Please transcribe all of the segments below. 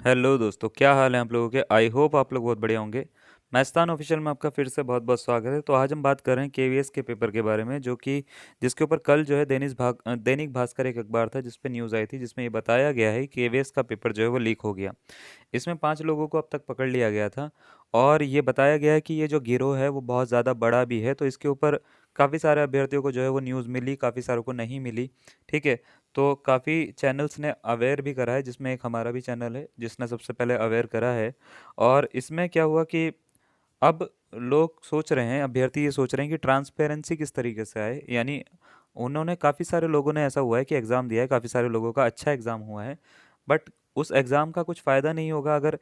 Hello दोस्तों, क्या हाल है आप लोगों के? आई होप आप लोग बहुत बढ़िया होंगे। मैस्तान ऑफिशियल में आपका फिर से बहुत बहुत स्वागत है। तो आज हम बात कर रहे हैं केवीएस के पेपर के बारे में, जो कि जिसके ऊपर कल जो है दैनिक भास्कर एक अखबार था जिस पे न्यूज़ आई थी, जिसमें ये बताया गया है कि केवीएस का पेपर जो है वो लीक हो गया। इसमें 5 लोगों को अब तक पकड़ लिया गया था और ये बताया गया है कि ये जो गिरोह है वो बहुत ज़्यादा बड़ा भी है। तो इसके ऊपर काफ़ी सारे अभ्यर्थियों को जो है वो न्यूज़ मिली, काफ़ी सारों को नहीं मिली। ठीक है? तो काफ़ी चैनल्स ने अवेयर भी करा है, जिसमें एक हमारा भी चैनल है जिसने सबसे पहले अवेयर करा है। और इसमें क्या हुआ कि अब लोग सोच रहे हैं, अभ्यर्थी ये सोच रहे हैं कि ट्रांसपेरेंसी किस तरीके से आए। यानी उन्होंने, काफ़ी सारे लोगों ने, ऐसा हुआ है कि एग्ज़ाम दिया है, काफ़ी सारे लोगों का अच्छा एग्ज़ाम हुआ है, बट उस एग्ज़ाम का कुछ फ़ायदा नहीं होगा अगर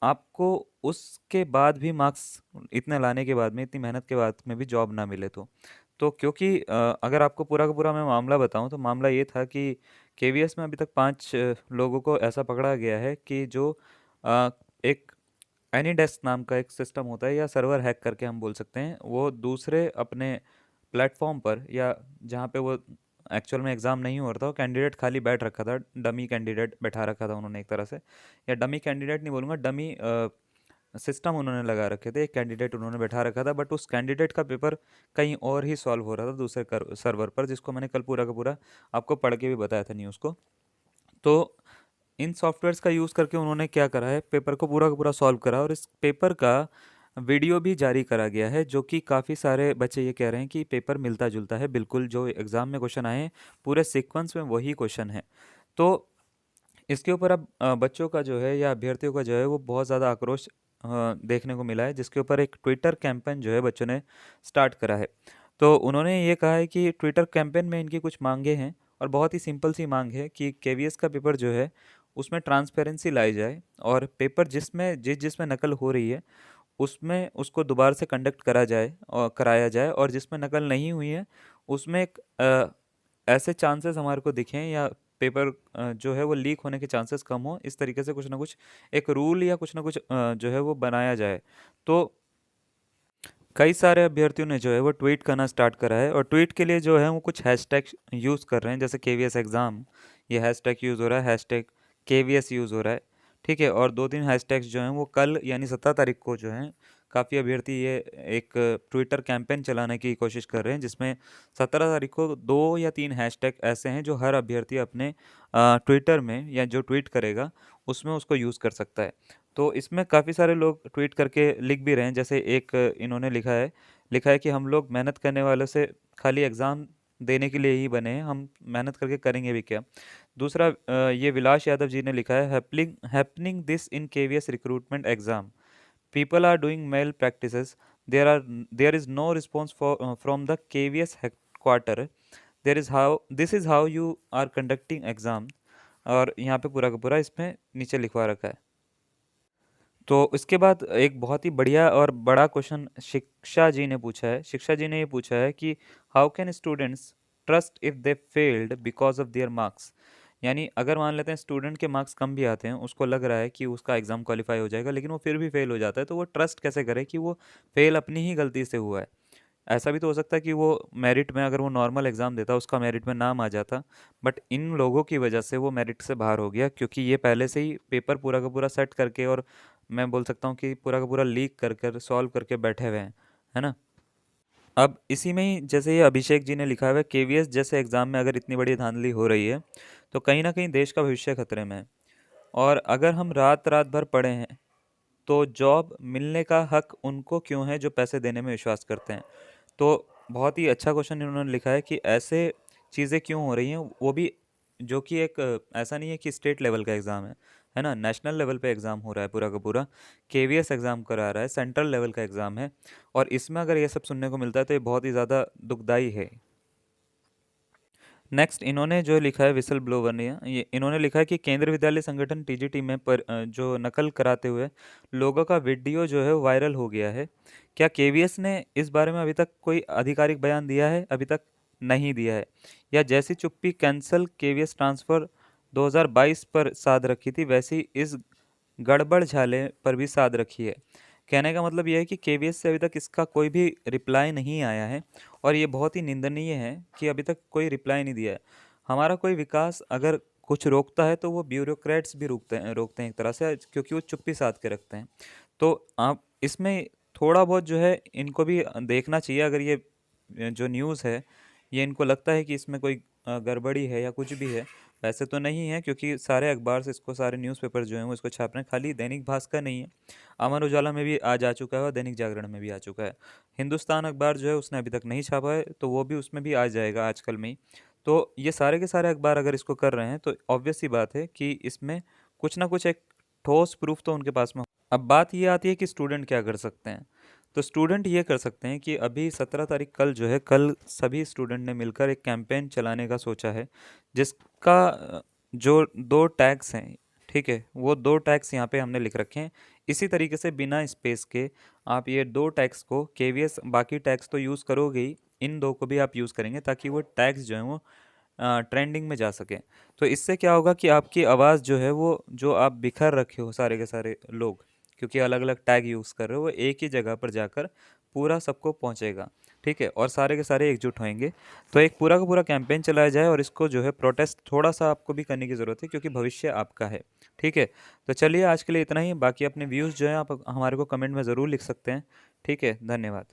आपको उसके बाद भी मार्क्स, इतने लाने के बाद में, इतनी मेहनत के बाद में भी जॉब ना मिले तो क्योंकि अगर आपको पूरा का पूरा मैं मामला बताऊं तो मामला ये था कि केवीएस में अभी तक 5 लोगों को ऐसा पकड़ा गया है कि जो एक एनीडेस्क नाम का एक सिस्टम होता है, या सर्वर हैक करके हम बोल सकते हैं, वो दूसरे अपने प्लेटफॉर्म पर, या जहाँ पे वो एक्चुअल में एग्ज़ाम नहीं हो रहा था, वो कैंडिडेट खाली बैठ रखा था, डमी कैंडिडेट बैठा रखा था उन्होंने एक तरह से, या डमी कैंडिडेट नहीं बोलूँगा, डमी सिस्टम उन्होंने लगा रखे थे, एक कैंडिडेट उन्होंने बैठा रखा था, बट उस कैंडिडेट का पेपर कहीं और ही सॉल्व हो रहा था दूसरे सर्वर पर, जिसको मैंने कल पूरा का पूरा आपको पढ़ के भी बताया था न्यूज़ को। तो इन सॉफ्टवेयर्स का यूज़ करके उन्होंने क्या करा है, पेपर को पूरा का पूरा सॉल्व करा, और इस पेपर का वीडियो भी जारी करा गया है, जो कि काफ़ी सारे बच्चे ये कह रहे हैं कि पेपर मिलता जुलता है, बिल्कुल जो एग्ज़ाम में क्वेश्चन आए हैं पूरे सीक्वेंस में वही क्वेश्चन है। तो इसके ऊपर अब बच्चों का जो है, या अभ्यर्थियों का जो है, वो बहुत ज़्यादा आक्रोश देखने को मिला है, जिसके ऊपर एक ट्विटर कैंपेन जो है बच्चों ने स्टार्ट करा है। तो उन्होंने ये कहा है कि ट्विटर कैंपेन में इनकी कुछ मांगे हैं, और बहुत ही सिंपल सी मांग है कि केवीएस का पेपर जो है उसमें ट्रांसपेरेंसी लाई जाए, और पेपर जिसमें नकल हो रही है उसमें उसको दोबारा से कंडक्ट करा जाए और कराया जाए, और जिसमें नकल नहीं हुई है उसमें एक ऐसे चांसेस हमारे को दिखें, या पेपर जो है वो लीक होने के चांसेस कम हो, इस तरीके से कुछ ना कुछ एक रूल या कुछ ना कुछ जो है वो बनाया जाए। तो कई सारे अभ्यर्थियों ने जो है वो ट्वीट करना स्टार्ट करा है, और ट्वीट के लिए जो है वो कुछ हैशटैग यूज़ कर रहे हैं, जैसे केवीएस एग्ज़ाम, ये हैशटैग यूज़ हो रहा है, हैशटैग केवीएस यूज़ हो रहा है। ठीक है? और 2-3 हैशटैग्स जो हैं वो कल यानी 17 तारीख को जो हैं, काफ़ी अभ्यर्थी ये एक ट्विटर कैंपेन चलाने की कोशिश कर रहे हैं, जिसमें 17 तारीख को 2 या 3 हैशटैग ऐसे हैं जो हर अभ्यर्थी अपने ट्विटर में, या जो ट्वीट करेगा उसमें उसको यूज़ कर सकता है। तो इसमें काफ़ी सारे लोग ट्वीट करके लिख भी रहे हैं, जैसे एक इन्होंने लिखा है कि हम लोग मेहनत करने वालों से खाली एग्ज़ाम देने के लिए ही बने हैं, हम मेहनत करके करेंगे भी क्या। दूसरा ये विलास यादव जी ने लिखा है, happening this in KVS recruitment exam, people are doing malpractices, there is no response from the KVS headquarter, this is how you are conducting exam. और यहाँ पे पूरा का पूरा इसमें नीचे लिखवा रखा है। तो इसके बाद एक बहुत ही बढ़िया और बड़ा क्वेश्चन शिक्षा जी ने पूछा है। शिक्षा जी ने ये पूछा है कि how can students trust if they failed because of their marks. यानी अगर मान लेते हैं स्टूडेंट के मार्क्स कम भी आते हैं, उसको लग रहा है कि उसका एग्ज़ाम क्वालिफाई हो जाएगा, लेकिन वो फिर भी फेल हो जाता है, तो वो ट्रस्ट कैसे करे कि वो फेल अपनी ही गलती से हुआ है। ऐसा भी तो हो सकता है कि वो मेरिट में, अगर वो नॉर्मल एग्ज़ाम देता उसका मेरिट में नाम आ जाता, बट इन लोगों की वजह से वो मेरिट से बाहर हो गया, क्योंकि ये पहले से ही पेपर पूरा का पूरा सेट करके, और मैं बोल सकता हूँ कि पूरा का पूरा लीक कर कर सॉल्व करके बैठे हुए हैं, है ना। अब इसी में ही, जैसे ये अभिषेक जी ने लिखा हुआ है, केवीएस जैसे एग्ज़ाम में अगर इतनी बड़ी धांधली हो रही है तो कहीं ना कहीं देश का भविष्य खतरे में है, और अगर हम रात रात भर पढ़े हैं तो जॉब मिलने का हक उनको क्यों है जो पैसे देने में विश्वास करते हैं। तो बहुत ही अच्छा क्वेश्चन इन्होंने लिखा है कि ऐसे चीज़ें क्यों हो रही हैं, वो भी जो कि एक ऐसा नहीं है कि स्टेट लेवल का एग्ज़ाम है ना, नेशनल लेवल पे एग्ज़ाम हो रहा है पूरा का पूरा, केवीएस एग्ज़ाम करा रहा है, सेंट्रल लेवल का एग्ज़ाम है, और इसमें अगर ये सब सुनने को मिलता है तो ये बहुत ही ज़्यादा दुखदाई है। नेक्स्ट इन्होंने जो लिखा है, विसल ब्लोवर ने, ये इन्होंने लिखा है कि केंद्रीय विद्यालय संगठन टीजीटी में जो नकल कराते हुए लोगों का वीडियो जो है वो वायरल हो गया है। क्या केवीएस ने इस बारे में अभी तक कोई आधिकारिक बयान दिया है? अभी तक नहीं दिया है। या जैसी चुप्पी कैंसल केवीएस ट्रांसफर 2022 पर साध रखी थी, वैसी इस गड़बड़ झाले पर भी साध रखी है। कहने का मतलब यह है कि केवीएस से अभी तक इसका कोई भी रिप्लाई नहीं आया है, और ये बहुत ही निंदनीय है कि अभी तक कोई रिप्लाई नहीं दिया है। हमारा कोई विकास अगर कुछ रोकता है तो वो ब्यूरोक्रेट्स भी रोकते हैं एक तरह से, क्योंकि वो चुप्पी साध के रखते हैं। तो आप इसमें थोड़ा बहुत जो है इनको भी देखना चाहिए। अगर ये जो न्यूज़ है, ये इनको लगता है कि इसमें कोई गड़बड़ी है या कुछ भी है, वैसे तो नहीं है, क्योंकि सारे अखबार से इसको, सारे न्यूज़पेपर जो हैं वो इसको छाप रहे हैं। खाली दैनिक भास्कर नहीं है, अमर उजाला में भी आज आ चुका है और दैनिक जागरण में भी आ चुका है। हिंदुस्तान अखबार जो है उसने अभी तक नहीं छापा है, तो वो भी उसमें भी आ जाएगा आजकल में ही। तो ये सारे के सारे अखबार अगर इसको कर रहे हैं तो ऑब्वियस सी बात है कि इसमें कुछ ना कुछ एक ठोस प्रूफ तो उनके पास में। अब बात ये आती है कि स्टूडेंट क्या कर सकते हैं। तो स्टूडेंट ये कर सकते हैं कि अभी 17 तारीख कल जो है, कल सभी स्टूडेंट ने मिलकर एक कैंपेन चलाने का सोचा है, जिसका जो दो टैग्स हैं, ठीक है, वो दो टैग्स यहाँ पे हमने लिख रखे हैं। इसी तरीके से बिना स्पेस के आप ये दो टैग्स को, केवीएस बाकी टैग्स तो यूज़ करोगे ही, इन दो को भी आप यूज़ करेंगे ताकि वो टैग्स जो हैं वो ट्रेंडिंग में जा सके। तो इससे क्या होगा कि आपकी आवाज़ जो है वो, जो आप बिखर रखे हो सारे के सारे लोग, क्योंकि अलग अलग टैग यूज़ कर रहे हो, वो एक ही जगह पर जाकर पूरा सबको पहुंचेगा। ठीक है, और सारे के सारे एकजुट होंगे। तो एक पूरा का पूरा कैंपेन चलाया जाए, और इसको जो है प्रोटेस्ट थोड़ा सा आपको भी करने की ज़रूरत है, क्योंकि भविष्य आपका है। ठीक है, तो चलिए आज के लिए इतना ही। बाकी अपने व्यूज़ जो हैं आप हमारे को कमेंट में ज़रूर लिख सकते हैं। ठीक है, धन्यवाद।